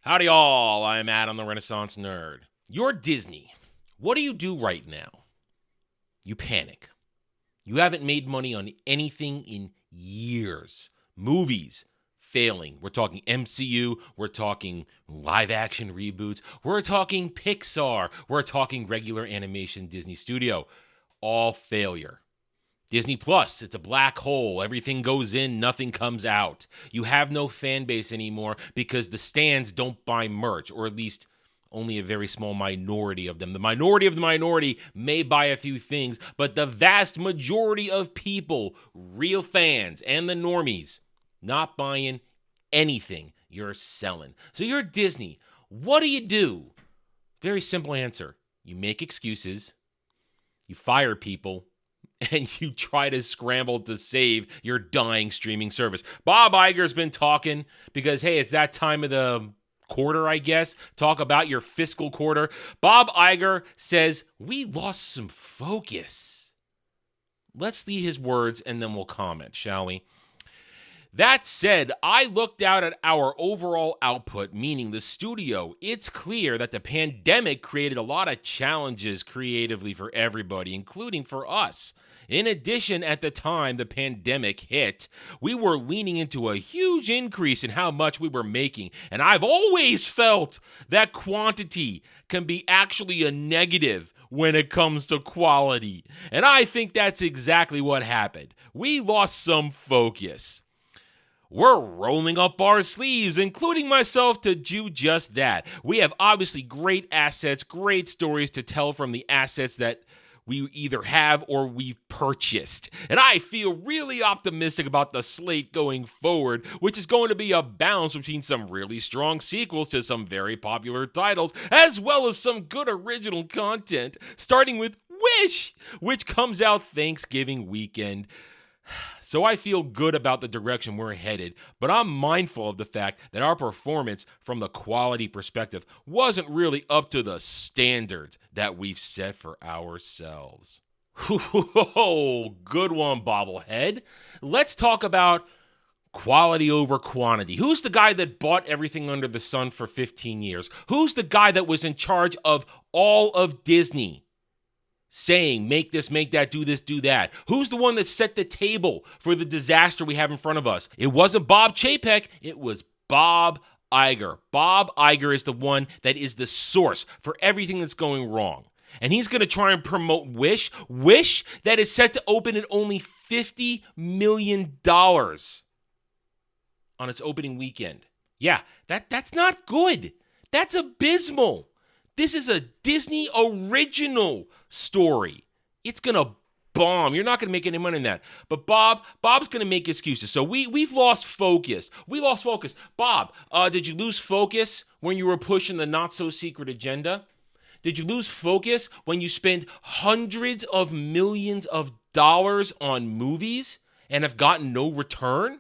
Howdy all, I'm Adam the Renaissance Nerd. You're Disney. What do you do right now? You panic. You haven't made money on anything in years. Movies failing. We're talking MCU. We're talking live action reboots. We're talking Pixar. We're talking regular animation Disney Studio. All failure. Disney Plus, it's a black hole. Everything goes in, nothing comes out. You have no fan base anymore because the stands don't buy merch, or at least only a very small minority of them. The minority of the minority may buy a few things, but the vast majority of people, real fans and the normies, not buying anything you're selling. So you're Disney. What do? Very simple answer. You make excuses, you fire people, and you try to scramble to save your dying streaming service. Bob Iger's been talking because, hey, it's that time of the quarter, I guess. Talk about your fiscal quarter. Bob Iger says, we lost some focus. Let's see his words and then we'll comment, shall we? That said, I looked out at our overall output, meaning the studio. It's clear that the pandemic created a lot of challenges creatively for everybody, including for us. In addition, at the time the pandemic hit, we were leaning into a huge increase in how much we were making. And I've always felt that quantity can be actually a negative when it comes to quality. And I think that's exactly what happened. We lost some focus. We're rolling up our sleeves, including myself, to do just that. We have obviously great assets, great stories to tell from the assets that we either have or we've purchased. And I feel really optimistic about the slate going forward, which is going to be a balance between some really strong sequels to some very popular titles, as well as some good original content, starting with Wish, which comes out Thanksgiving weekend. So I feel good about the direction we're headed, but I'm mindful of the fact that our performance from the quality perspective wasn't really up to the standards that we've set for ourselves. Oh, good one, bobblehead. Let's talk about quality over quantity. Who's the guy that bought everything under the sun for 15 years? Who's the guy that was in charge of all of Disney? Saying, make this, make that, do this, do that. Who's the one that set the table for the disaster we have in front of us? It wasn't Bob Chapek, it was Bob Iger. Bob Iger is the one that is the source for everything that's going wrong. And he's going to try and promote Wish that is set to open at only $50 million on its opening weekend. Yeah, that's not good. That's abysmal. This is a Disney original story. It's going to bomb. You're not going to make any money in that. But Bob's going to make excuses. So we've lost focus. We lost focus. Bob, did you lose focus when you were pushing the not-so-secret agenda? Did you lose focus when you spend hundreds of millions of dollars on movies and have gotten no return? I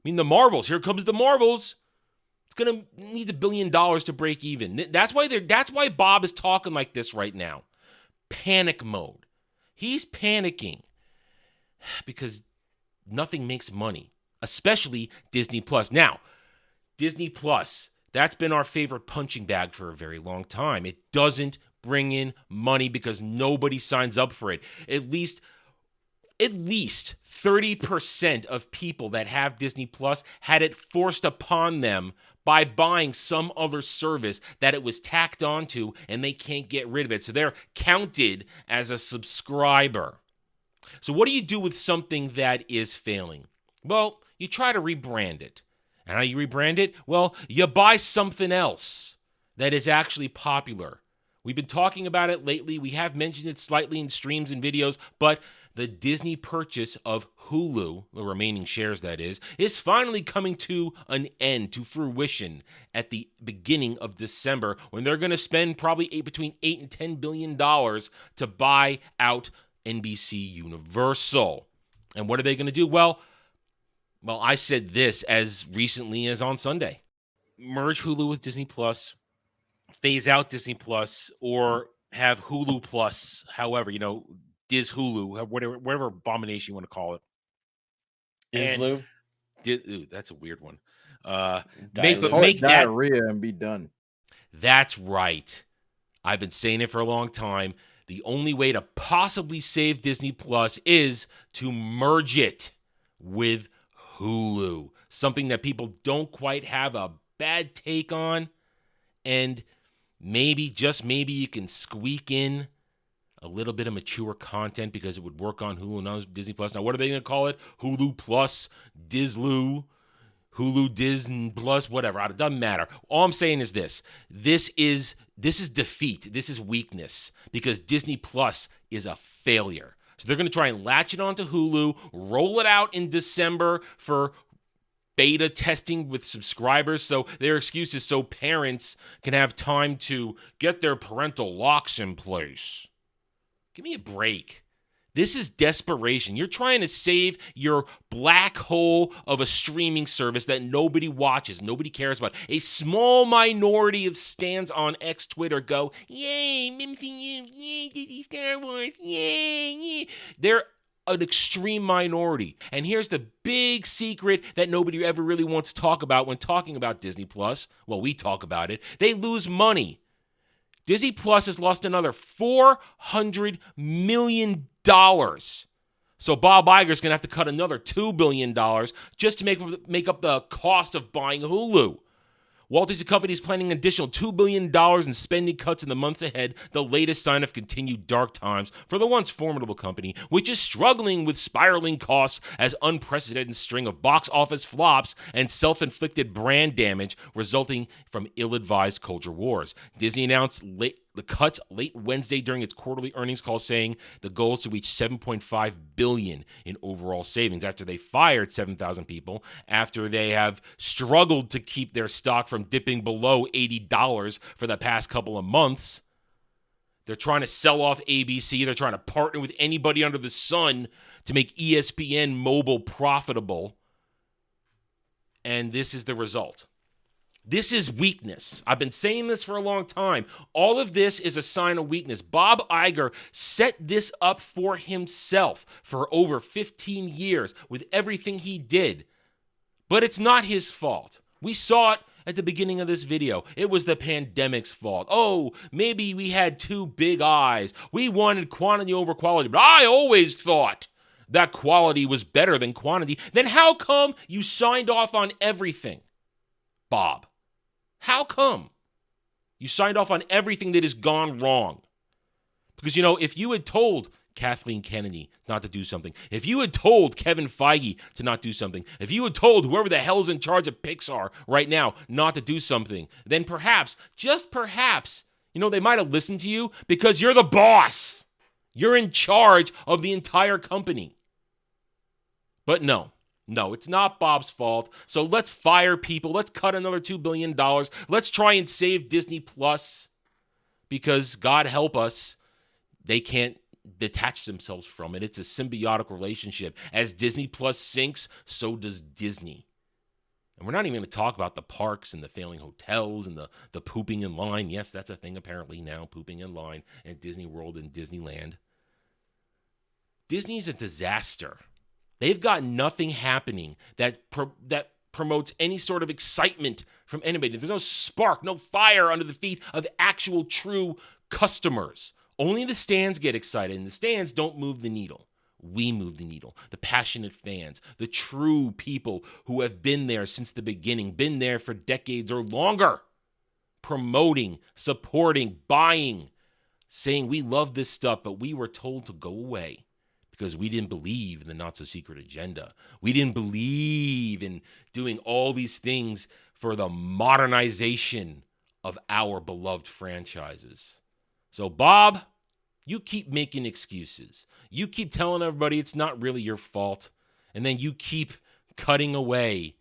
mean, the Marvels. Here comes the Marvels. Going to need $1 billion to break even. That's why Bob is talking like this right now. Panic mode. He's panicking because nothing makes money, especially Disney Plus. Now, Disney Plus, that's been our favorite punching bag for a very long time. It doesn't bring in money because nobody signs up for it. At least 30% of people that have Disney Plus had it forced upon them by buying some other service that it was tacked onto and they can't get rid of it. So they're counted as a subscriber. So what do you do with something that is failing? Well, you try to rebrand it. And how you rebrand it? Well, you buy something else that is actually popular. We've been talking about it lately. We have mentioned it slightly in streams and videos, but the Disney purchase of Hulu, the remaining shares that is finally coming to an end, to fruition at the beginning of December, when they're going to spend probably between $8 and $10 billion to buy out NBC Universal. And what are they going to do? Well, I said this as recently as on Sunday. Merge Hulu with Disney Plus, phase out Disney Plus, or have Hulu Plus, however, Diz Hulu, whatever abomination you want to call it. Dislu? Ooh, that's a weird one. Make Diluted. but Call it make that. diarrhea and be done. That's right. I've been saying it for a long time. The only way to possibly save Disney Plus is to merge it with Hulu, something that people don't quite have a bad take on. And maybe, just maybe, you can squeak in a little bit of mature content because it would work on Hulu and not Disney Plus. Now, what are they going to call it? Hulu Plus, Dislu, Hulu, Disney Plus, whatever. It doesn't matter. All I'm saying is this. This is defeat. This is weakness because Disney Plus is a failure. So they're going to try and latch it onto Hulu, roll it out in December for beta testing with subscribers. So their excuse is so parents can have time to get their parental locks in place. Give me a break. This is desperation. You're trying to save your black hole of a streaming service that nobody watches, nobody cares about. A small minority of stans on X Twitter go, yay, MCU, yay, Disney Star Wars, yay. They're an extreme minority. And here's the big secret that nobody ever really wants to talk about when talking about Disney Plus. Well, we talk about it. They lose money. Disney Plus has lost another $400 million. So Bob Iger's going to have to cut another $2 billion just to make up the cost of buying Hulu. Walt Disney Company is planning an additional $2 billion in spending cuts in the months ahead, the latest sign of continued dark times for the once formidable company, which is struggling with spiraling costs as unprecedented string of box office flops and self-inflicted brand damage resulting from ill-advised culture wars. Disney announced the cuts late Wednesday during its quarterly earnings call, saying the goal is to reach $7.5 billion in overall savings after they fired 7,000 people, after they have struggled to keep their stock from dipping below $80 for the past couple of months. They're trying to sell off ABC. They're trying to partner with anybody under the sun to make ESPN mobile profitable. And this is the result. This is weakness. I've been saying this for a long time. All of this is a sign of weakness. Bob Iger set this up for himself for over 15 years with everything he did. But it's not his fault. We saw it at the beginning of this video. It was the pandemic's fault. Oh, maybe we had too big eyes. We wanted quantity over quality. But I always thought that quality was better than quantity. Then how come you signed off on everything, Bob? How come you signed off on everything that has gone wrong? Because, if you had told Kathleen Kennedy not to do something, if you had told Kevin Feige to not do something, if you had told whoever the hell's in charge of Pixar right now not to do something, then perhaps, just perhaps, they might have listened to you because you're the boss. You're in charge of the entire company. But no, it's not Bob's fault. So let's fire people. Let's cut another $2 billion. Let's try and save Disney Plus because, God help us, they can't detach themselves from it. It's a symbiotic relationship. As Disney Plus sinks, so does Disney. And we're not even going to talk about the parks and the failing hotels and the pooping in line. Yes, that's a thing apparently now, pooping in line at Disney World and Disneyland. Disney's a disaster. They've got nothing happening that promotes any sort of excitement from anybody. There's no spark, no fire under the feet of actual true customers. Only the stands get excited, and the stands don't move the needle. We move the needle. The passionate fans, the true people who have been there since the beginning, been there for decades or longer, promoting, supporting, buying, saying we love this stuff, but we were told to go away because we didn't believe in the not-so-secret agenda. We didn't believe in doing all these things for the modernization of our beloved franchises. So, Bob, you keep making excuses. You keep telling everybody it's not really your fault. And then you keep cutting away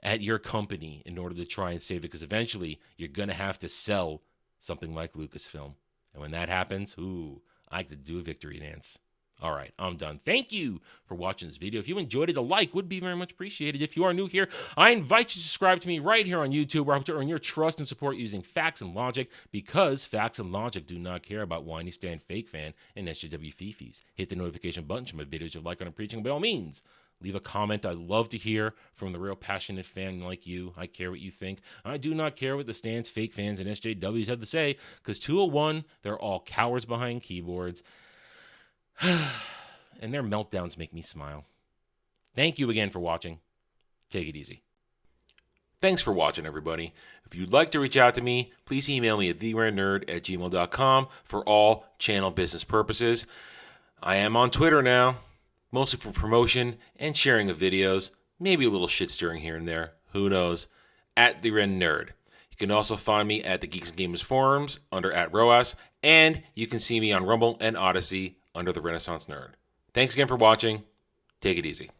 at your company in order to try and save it, because eventually you're going to have to sell something like Lucasfilm. And when that happens, I like to do a victory dance. All right, I'm done. Thank you for watching this video. If you enjoyed it, a like would be very much appreciated. If you are new here, I invite you to subscribe to me right here on YouTube, where I hope to earn your trust and support using facts and logic, because facts and logic do not care about whiny stand fake fan and SJW fifis. Hit the notification button to my videos you like on preaching. By all means, Leave a comment. I love to hear from the real passionate fan like you. I care what you think. I do not care what the stands, fake fans, and SJWs have to say, because 201, they're all cowards behind keyboards. And their meltdowns make me smile. Thank you again for watching. Take it easy. Thanks for watching, everybody. If you'd like to reach out to me, please email me at therandnerd@gmail.com for all channel business purposes. I am on Twitter now, mostly for promotion and sharing of videos, maybe a little shit stirring here and there, who knows, at @therandnerd. You can also find me at the Geeks and Gamers forums under @ROAS, and you can see me on Rumble and Odyssey under the Renaissance Nerd. Thanks again for watching. Take it easy.